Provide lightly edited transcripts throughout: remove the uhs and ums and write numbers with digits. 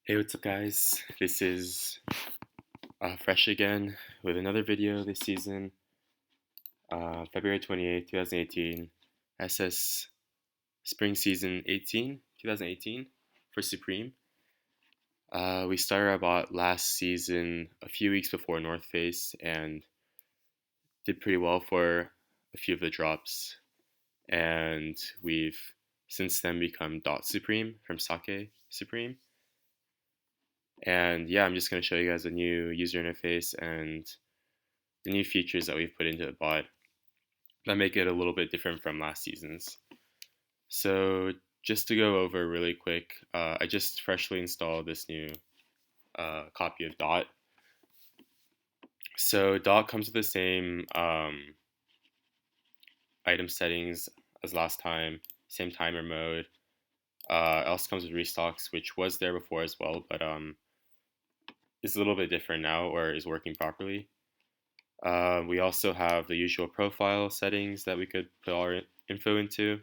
Hey, what's up, guys? This is Fresh again with another video this season, February 28th, 2018, SS Spring Season 18, 2018 for Supreme. We started our bot last season a few weeks before North Face and did pretty well for a few of the drops. And we've since then become Dot Supreme from Sake Supreme. And yeah, I'm just going to show you guys a new user interface and the new features that we've put into the bot that make it a little bit different from last season's. So just to go over really quick, I just freshly installed this new copy of Dot. So Dot comes with the same item settings as last time, same timer mode. It also comes with Restocks, which was there before as well, but is a little bit different now, or is working properly. We also have the usual profile settings that we could put our info into.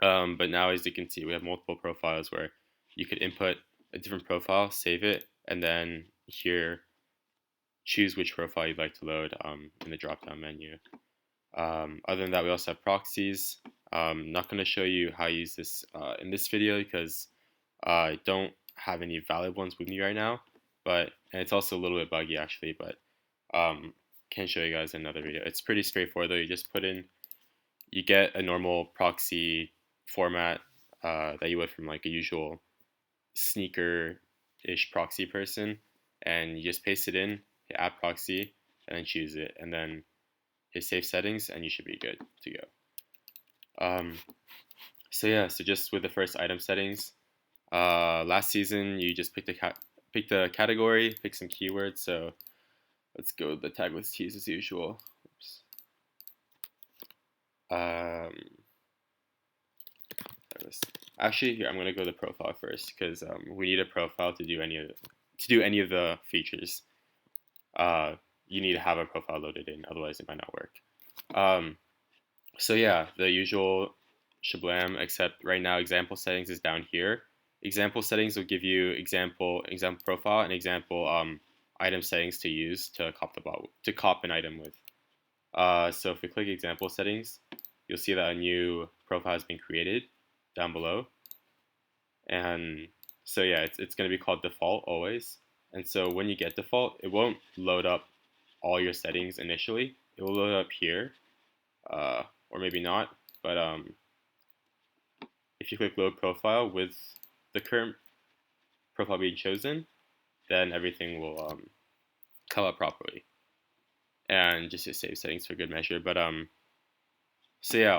But now, as you can see, we have multiple profiles where you could input a different profile, save it, and then here choose which profile you'd like to load in the drop-down menu. Other than that, we also have proxies. I'm not going to show you how to use this in this video because I don't have any valid ones with me right now. And it's also a little bit buggy actually, but can show you guys in another video. It's pretty straightforward though. You just you get a normal proxy format that you would from like a usual sneaker-ish proxy person, and you just paste it in, hit add proxy, and then choose it, and then hit save settings, and you should be good to go. So just with the first item settings, last season you just picked a category, pick some keywords. So let's go with the tagless keys as usual. Oops. Actually, here I'm gonna go to the profile first because we need a profile to do any of the features. You need to have a profile loaded in, otherwise it might not work. So yeah, the usual shablam, except right now example settings is down here. Example settings will give you example profile and example item settings to use to cop an item with. So if we click example settings, you'll see that a new profile has been created down below. And so yeah, it's going to be called default always. And so when you get default, it won't load up all your settings initially. It will load up here, or maybe not. But if you click load profile with the current profile being chosen, then everything will come up properly. And just hit save settings for good measure. But so yeah,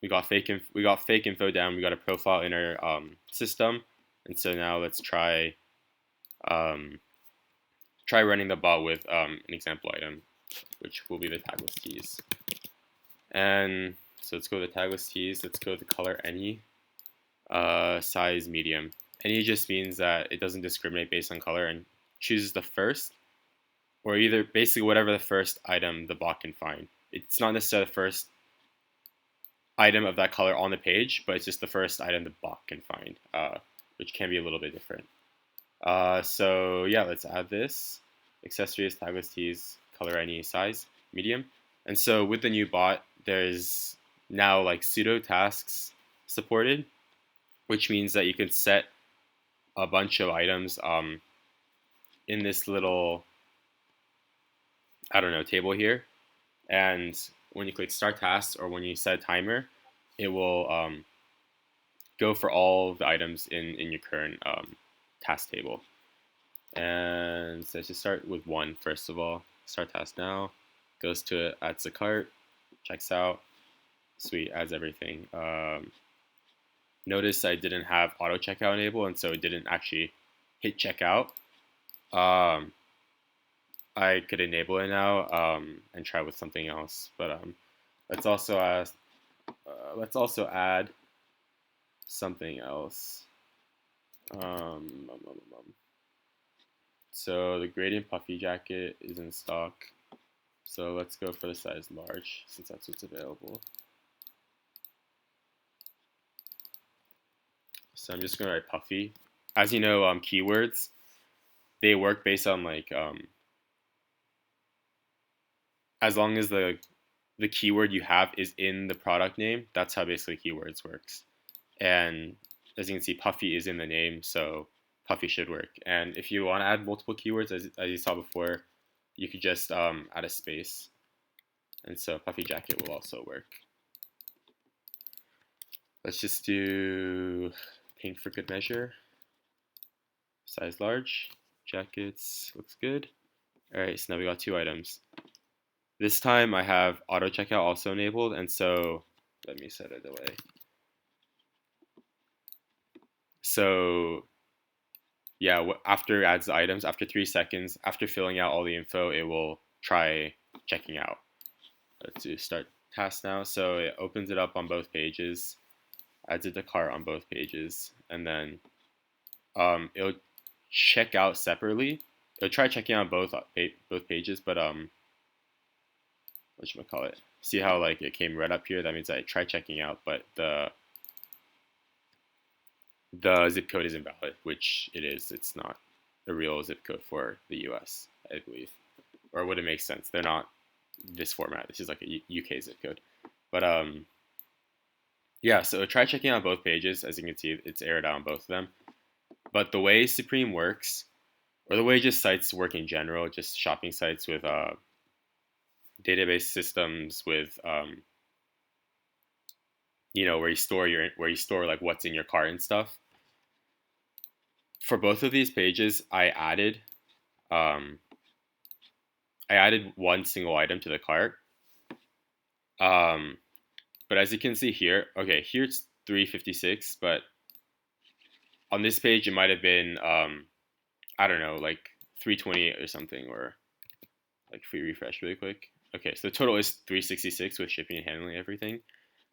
we got fake info down. We got a profile in our system, and so now let's try running the bot with an example item, which will be the tagless keys. And so let's go to the tagless keys. Let's go to the color any, size medium. Any just means that it doesn't discriminate based on color and chooses the first, or either basically whatever the first item the bot can find. It's not necessarily the first item of that color on the page, but it's just the first item the bot can find, which can be a little bit different. So yeah, let's add this. Accessories, tagless keys, color any, size, medium. And so with the new bot, there's now like pseudo tasks supported, which means that you can set a bunch of items in this little, table here. And when you click start tasks or when you set a timer, it will go for all the items in your current task table. And so let's just start with one first of all. Start task now. Goes to it, adds the cart, checks out. Sweet, adds everything. Notice I didn't have auto checkout enabled, and so it didn't actually hit checkout. I could enable it now and try with something else, but let's also add something else. So the gradient puffy jacket is in stock. So let's go for the size large since that's what's available. So I'm just going to write puffy as you know, keywords, they work based on like as long as the keyword you have is in the product name. That's how basically keywords works. And as you can see, Puffy is in the name, so Puffy should work. And if you want to add multiple keywords, as you saw before, you could just add a space. And so Puffy Jacket will also work. Let's just do pink for good measure. Size large. Jackets looks good. All right, so now we got 2 items. This time I have auto checkout also enabled, and so let me set a delay. So yeah, after it adds the items, after 3 seconds, after filling out all the info, it will try checking out. Let's do start task now. So it opens it up on both pages, adds it to cart on both pages, and then it'll check out separately. It'll try checking out both pages, but whatchamacallit, see how like it came right up here? That means I tried checking out, but the zip code is invalid, which it is. It's not a real zip code for the US, I believe. Or would it make sense? They're not this format. This is like a UK zip code. But yeah, so try checking out both pages. As you can see, it's aired out on both of them. But the way Supreme works, or the way just sites work in general, just shopping sites with database systems with where you store like what's in your cart and stuff. For both of these pages, I added one single item to the cart. But as you can see here, okay, here it's 356, but on this page it might have been I don't know, like 328 or something, or like if we refresh really quick. Okay, so the total is 366 with shipping and handling and everything.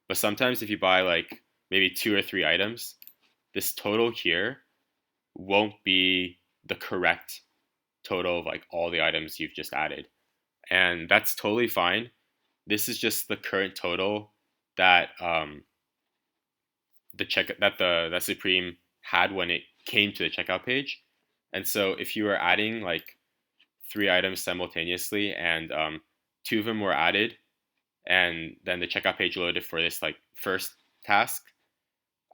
But sometimes if you buy like maybe 2 or 3 items, this total here won't be the correct total of like all the items you've just added. And that's totally fine. This is just the current total that that Supreme had when it came to the checkout page. And so if you were adding like 3 items simultaneously and 2 of them were added, and then the checkout page loaded for this like first task,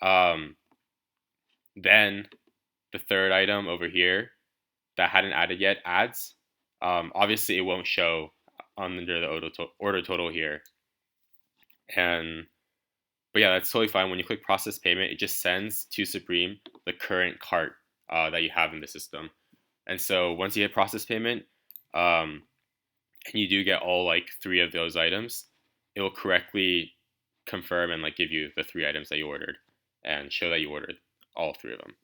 then the third item over here that hadn't added yet adds. Obviously, it won't show under the order total here. But yeah, that's totally fine. When you click process payment, it just sends to Supreme the current cart that you have in the system. And so once you hit process payment, and you do get all like 3 of those items, it will correctly confirm and like give you the 3 items that you ordered and show that you ordered all 3 of them.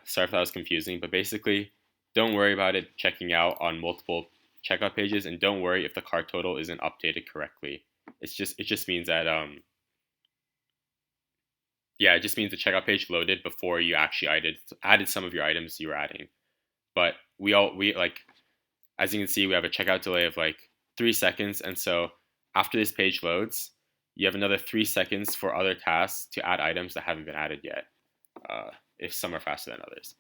Sorry if that was confusing, but basically, don't worry about it checking out on multiple checkout pages, and don't worry if the cart total isn't updated correctly. It just means that it just means the checkout page loaded before you actually added some of your items you were adding. But we like, as you can see, we have a checkout delay of like 3 seconds, and so after this page loads, you have another 3 seconds for other tasks to add items that haven't been added yet, if some are faster than others.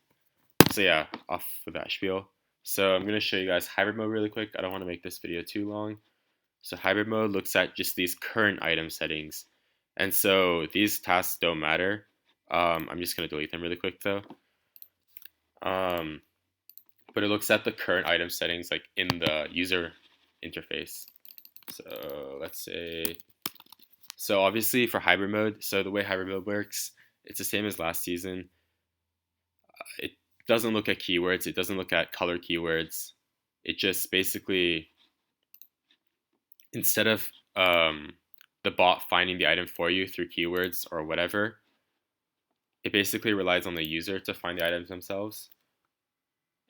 So yeah, off with that spiel. So I'm going to show you guys hybrid mode really quick. I don't want to make this video too long. So hybrid mode looks at just these current item settings. And so these tasks don't matter. I'm just going to delete them really quick though. But it looks at the current item settings like in the user interface. So let's say, so obviously for hybrid mode, so the way hybrid mode works, it's the same as last season. It doesn't look at keywords. It doesn't look at color keywords. It just basically, instead of the bot finding the item for you through keywords or whatever, it basically relies on the user to find the items themselves.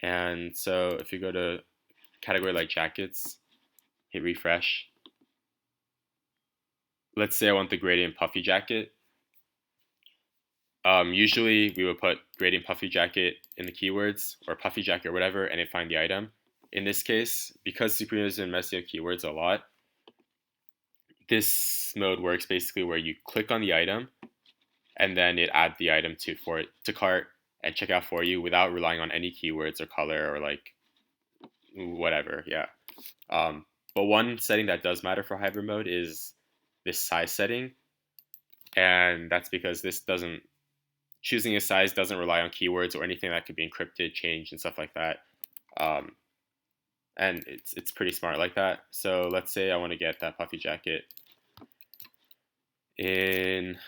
And so if you go to category like jackets, hit refresh. Let's say I want the gradient puffy jacket. Usually we would put gradient puffy jacket in the keywords or puffy jacket or whatever, and it find the item. In this case, because Supreme has been messing with keywords a lot, this mode works basically where you click on the item and then it adds the item to cart, and check out for you without relying on any keywords or color or like whatever. Yeah. Um, but one setting that does matter for hybrid mode is this size setting, and that's because this doesn't choosing a size doesn't rely on keywords or anything that could be encrypted, changed, and stuff like that. Um, and it's pretty smart like that. So let's say I want to get that puffy jacket in,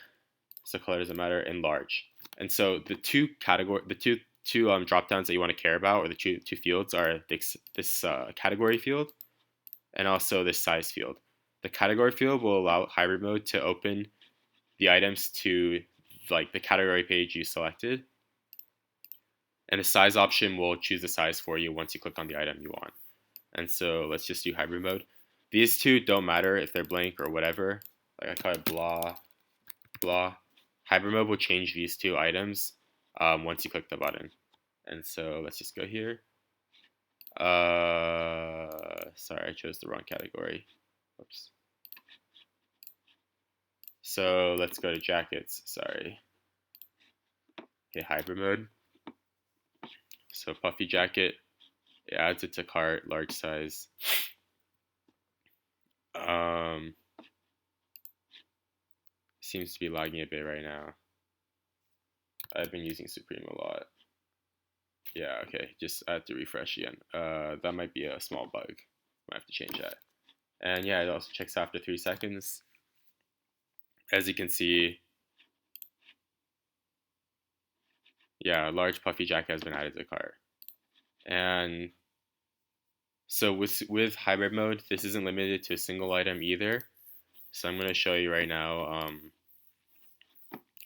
so color doesn't matter, in large. And so the two drop downs that you want to care about, or the two fields, are this category field and also this size field. The category field will allow hybrid mode to open the items to like the category page you selected, and the size option will choose the size for you once you click on the item you want. And so let's just do hybrid mode. These two don't matter if they're blank or whatever. Like I call it blah, blah. Hybrid mode will change these two items once you click the button. And so let's just go here. Sorry, I chose the wrong category. Oops. So let's go to jackets. Sorry. Okay, hybrid mode. So puffy jacket, it adds it to cart, large size. Seems to be lagging a bit right now. I've been using Supreme a lot. Yeah, okay, just I have to refresh again. That might be a small bug. Might have to change that. And yeah, it also checks after 3 seconds. As you can see, yeah, a large puffy jacket has been added to the cart. And so with hybrid mode, this isn't limited to a single item either. So I'm going to show you right now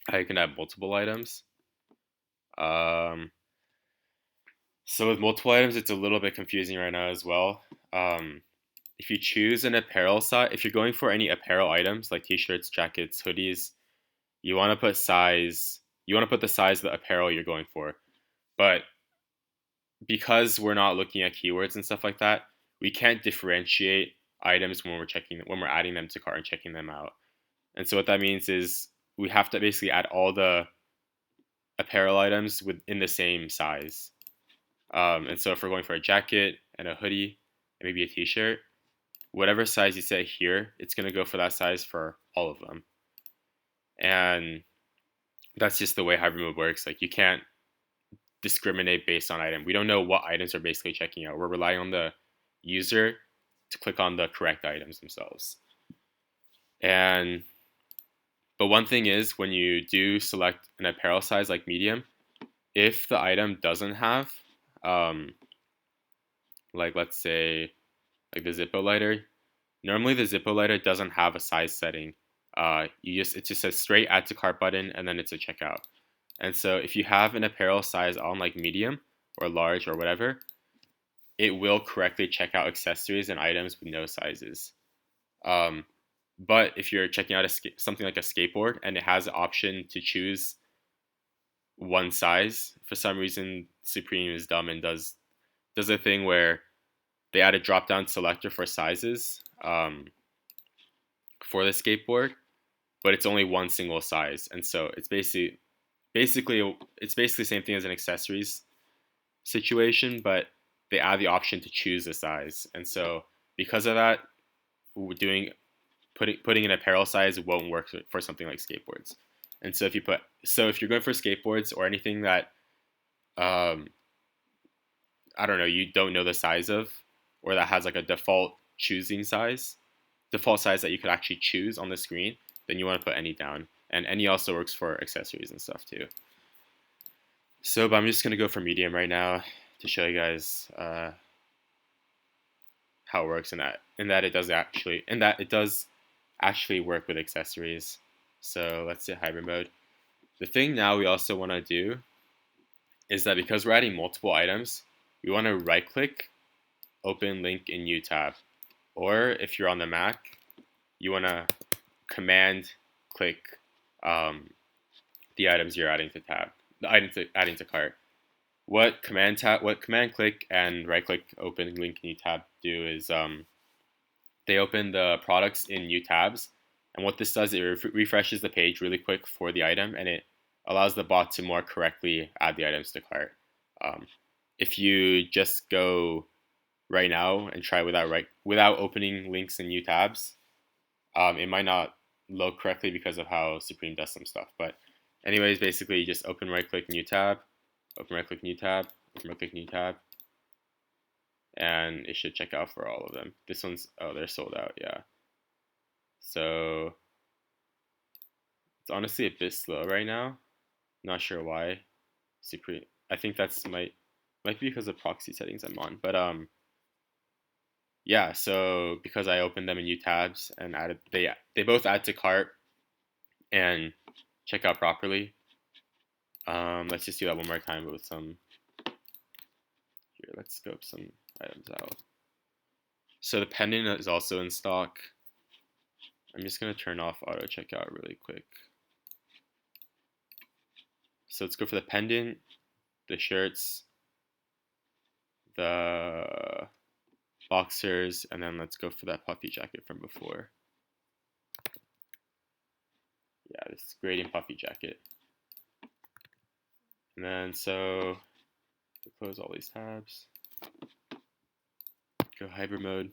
how you can add multiple items. So with multiple items, it's a little bit confusing right now as well. If you choose an apparel size, if you're going for any apparel items like t-shirts, jackets, hoodies, you want to put size. You want to put the size of the apparel you're going for. But because we're not looking at keywords and stuff like that, we can't differentiate items when we're adding them to cart and checking them out. And so what that means is we have to basically add all the apparel items within the same size. And so if we're going for a jacket and a hoodie and maybe a t-shirt, whatever size you say here, it's going to go for that size for all of them. And that's just the way hybrid mode works. Like you can't discriminate based on item. We don't know what items are basically checking out. We're relying on the user to click on the correct items themselves. But one thing is, when you do select an apparel size like medium, if the item doesn't have, like let's say, like the Zippo lighter, normally the Zippo lighter doesn't have a size setting. It just says straight add to cart button, and then it's a checkout. And so if you have an apparel size on like medium or large or whatever, it will correctly check out accessories and items with no sizes. But if you're checking out something like a skateboard and it has an option to choose one size, for some reason Supreme is dumb and does a thing where they add a drop-down selector for sizes for the skateboard, but it's only one single size, and so it's basically the same thing as an accessories situation, but they add the option to choose a size. And so because of that, putting an apparel size won't work for something like skateboards. And so if you're going for skateboards or anything that I don't know, you don't know the size of, or that has like a default size that you could actually choose on the screen, then you want to put any down. And any also works for accessories and stuff too. But I'm just going to go for medium right now to show you guys how it works, and that it does actually work with accessories. So let's say hybrid mode. The thing now we also want to do is that because we're adding multiple items, we want to right click, open link in new tab. Or if you're on the Mac, you want to command click the items you're adding to tab, the items adding to cart. What command click and right click open link in new tab do is they open the products in new tabs, and what this does, it refreshes the page really quick for the item, and it allows the bot to more correctly add the items to cart. If you just go right now and try without opening links in new tabs, it might not load correctly because of how Supreme does some stuff. But anyways, basically you just open right click new tab, open right click new tab, open right click new tab, and it should check out for all of them. This one's, oh, they're sold out, yeah. So it's honestly a bit slow right now. Not sure why. Supreme, I think that's might be because of proxy settings I'm on. But yeah, so because I opened them in new tabs and added, they both add to cart and check out properly. Let's just do that one more time with some. Here, let's scope some items out. So the pendant is also in stock. I'm just gonna turn off auto checkout really quick. So let's go for the pendant, the shirts, the boxers, and then let's go for that puffy jacket from before. Yeah, this gradient puffy jacket. And then so close all these tabs. Go hybrid mode.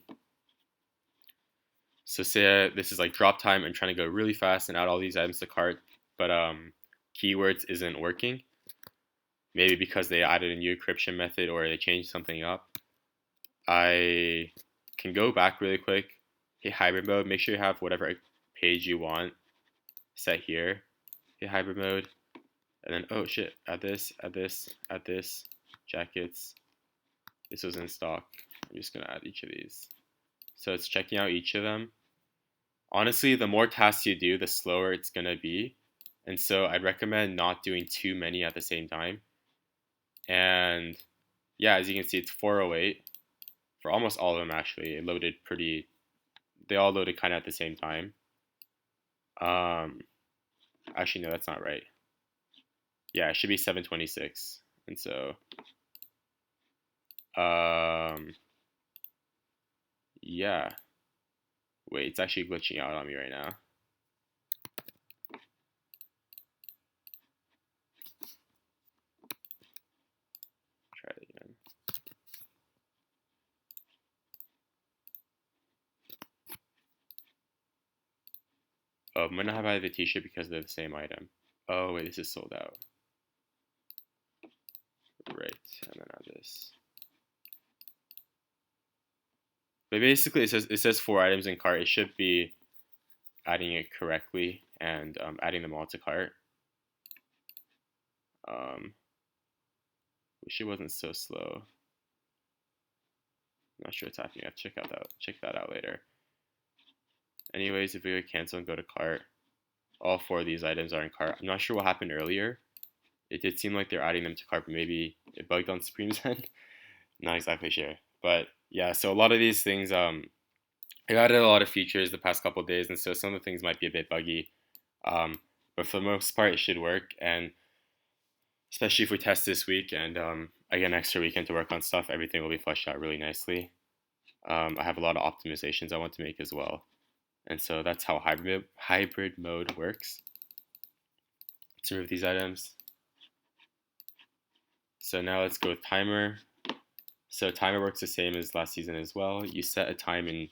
So say this is like drop time. I'm trying to go really fast and add all these items to cart, but keywords isn't working. Maybe because they added a new encryption method or they changed something up. I can go back really quick, hit hybrid mode, make sure you have whatever page you want set here, hit hybrid mode, and then, oh shit, add this, jackets, this was in stock. I'm just gonna add each of these. So it's checking out each of them. Honestly, the more tasks you do, the slower it's gonna be. And so I'd recommend not doing too many at the same time. And yeah, as you can see, it's 408 for almost all of them actually. It loaded they all loaded kind of at the same time. Actually, no, that's not right. Yeah, it should be 726. And so, yeah. Wait, it's actually glitching out on me right now. Try it again. Oh, I might not have added the t-shirt because they're the same item. Oh, wait, this is sold out. Right, and then add this. But basically, it says 4 items in cart. It should be adding it correctly and adding them all to cart. Wish it wasn't so slow. Not sure what's happening. I have to check that out later. Anyways, if we would cancel and go to cart, all 4 of these items are in cart. I'm not sure what happened earlier. It did seem like they're adding them to cart, but maybe it bugged on Supreme's end. Not exactly sure. But yeah, so a lot of these things, I added a lot of features the past couple of days, and so some of the things might be a bit buggy. But for the most part, it should work. And especially if we test this week and I get an extra weekend to work on stuff, everything will be fleshed out really nicely. I have a lot of optimizations I want to make as well. And so that's how hybrid mode works. Let's remove these items. So now let's go with timer. So timer works the same as last season as well. You set a time in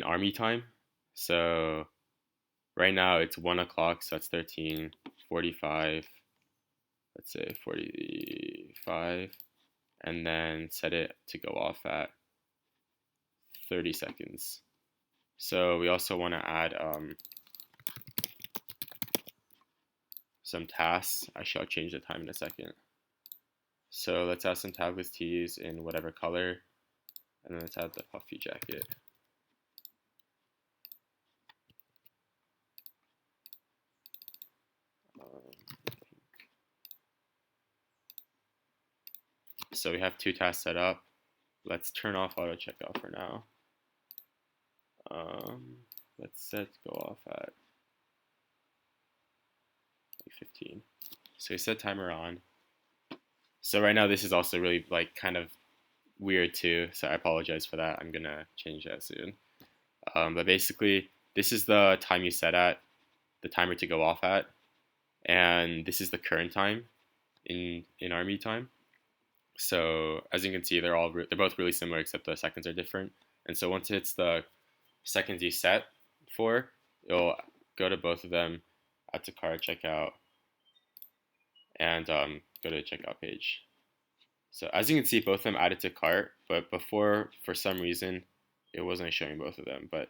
army time. So right now it's 1 o'clock, so that's 13:45. Let's say 45, and then set it to go off at 30 seconds. So we also want to add some tasks. Actually, I'll change the time in a second. So let's add some tagless tees in whatever color, and then let's add the puffy jacket. So we have 2 tasks set up. Let's turn off auto checkout for now. Let's set go off at 15. So we set timer on. So right now this is also really like kind of weird too, so I apologize for that. I'm gonna change that soon. But basically this is the time you set at. the timer to go off at, and this is the current time in army time. So as you can see, they're both really similar except the seconds are different. And so once it hits the seconds you set for, you'll go to both of them, add to cart, checkout, and go to the checkout page. So as you can see, both of them added to cart, but before, for some reason, it wasn't showing both of them. But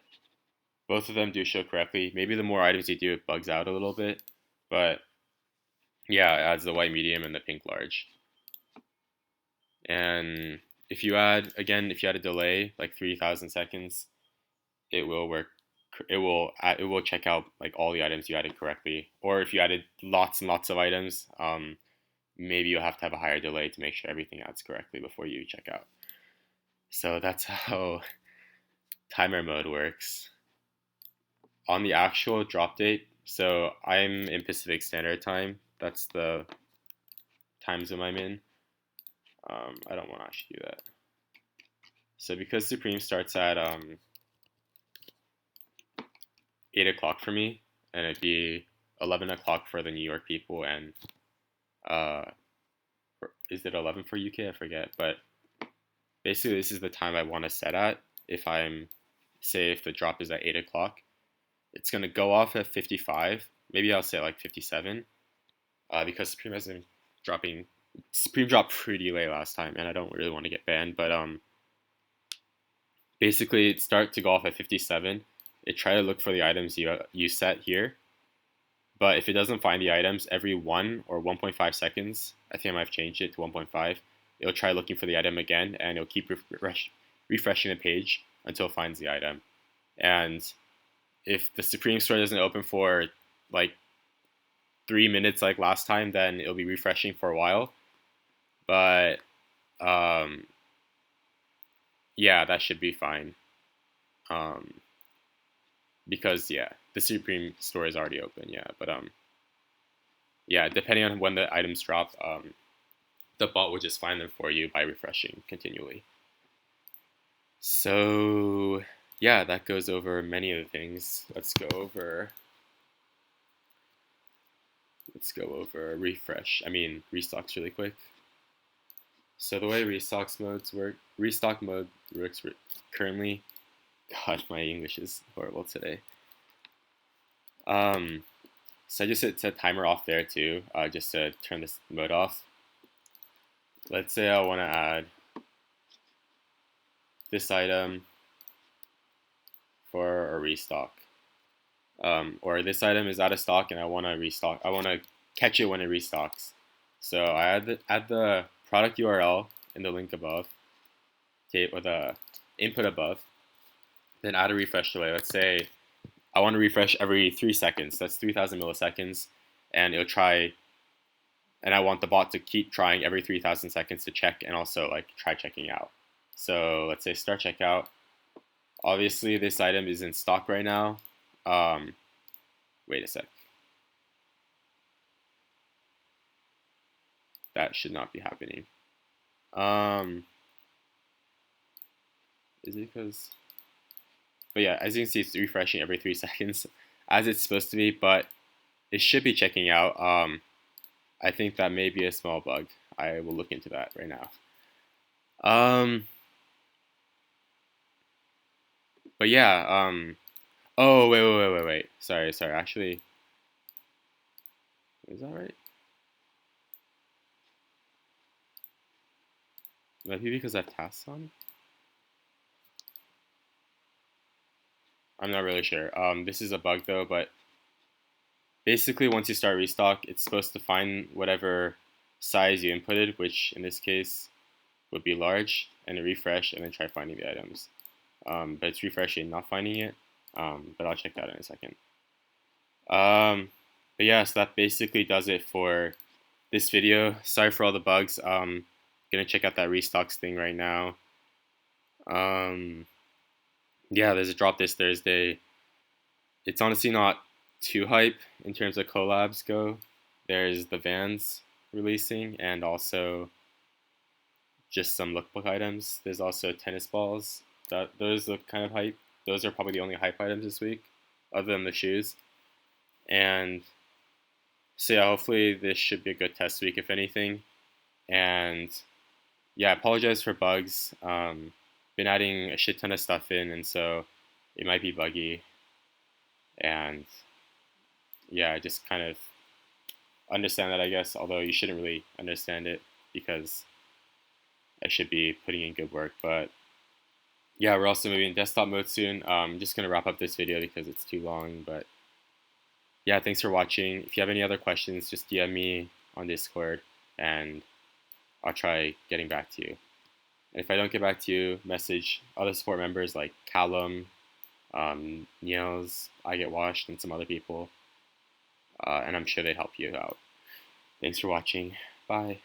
both of them do show correctly. Maybe the more items you do, it bugs out a little bit. But yeah, it adds the white medium and the pink large. And if you add a delay like 3,000 seconds, it will work. It will check out like all the items you added correctly. Or if you added lots and lots of items, maybe you'll have to have a higher delay to make sure everything adds correctly before you check out. So that's how timer mode works. On the actual drop date, so I'm in Pacific Standard Time. That's the time zone I'm in. I don't want to actually do that. So because Supreme starts at 8 o'clock for me, and it'd be 11 o'clock for the New York people, and is it 11 for UK? I forget. But basically, this is the time I want to set at. If the drop is at 8 o'clock, it's going to go off at 55. Maybe I'll say like 57, because Supreme has been dropping. Supreme dropped pretty late last time, and I don't really want to get banned. But basically, it start to go off at 57. It try to look for the items you set here. But if it doesn't find the items, every 1 or 1.5 seconds, I think I might have changed it to 1.5, it'll try looking for the item again, and it'll keep refreshing the page until it finds the item. And if the Supreme store doesn't open for like 3 minutes like last time, then it'll be refreshing for a while. But yeah, that should be fine. Because yeah, the Supreme store is already open. Yeah, but yeah, depending on when the items drop, the bot will just find them for you by refreshing continually. So yeah, that goes over many of the things. Let's go over restocks really quick. So the way restock mode works currently. God, my English is horrible today. So I just set timer off there too, just to turn this mode off. Let's say I want to add this item for a restock. Or this item is out of stock and I want to restock. I want to catch it when it restocks. So I add the product URL in the link above, or the input above. Then add a refresh delay. Let's say I want to refresh every 3 seconds. That's 3,000 milliseconds, and it'll try. And I want the bot to keep trying every 3,000 seconds to check, and also like try checking out. So let's say start checkout. Obviously, this item is in stock right now. Wait a sec. That should not be happening. Is it because? But yeah, as you can see, it's refreshing every 3 seconds, as it's supposed to be, but it should be checking out. I think that may be a small bug. I will look into that right now. But yeah, oh, wait. Sorry. Actually, is that right? Maybe because I have tasks on? I'm not really sure. This is a bug though, but basically once you start restock, it's supposed to find whatever size you inputted, which in this case would be large, and then refresh and then try finding the items. But it's refreshing, not finding it. But I'll check that in a second. But yeah, so that basically does it for this video. Sorry for all the bugs. Gonna check out that restocks thing right now. Yeah, there's a drop this Thursday. It's honestly not too hype in terms of collabs go. There's the Vans releasing, and also just some lookbook items. There's also tennis balls. Those look kind of hype. Those are probably the only hype items this week, other than the shoes. And so yeah, hopefully this should be a good test week, if anything. And yeah, I apologize for bugs. Been adding a shit ton of stuff in, and so it might be buggy. And yeah, just kind of understand that, I guess, although you shouldn't really understand it because I should be putting in good work. But yeah, we're also moving in desktop mode soon. I'm just going to wrap up this video because it's too long. But yeah, thanks for watching. If you have any other questions, just DM me on Discord and I'll try getting back to you. And if I don't get back to you, message other support members like Callum, Niels, I Get Washed, and some other people. And I'm sure they'd help you out. Thanks for watching. Bye.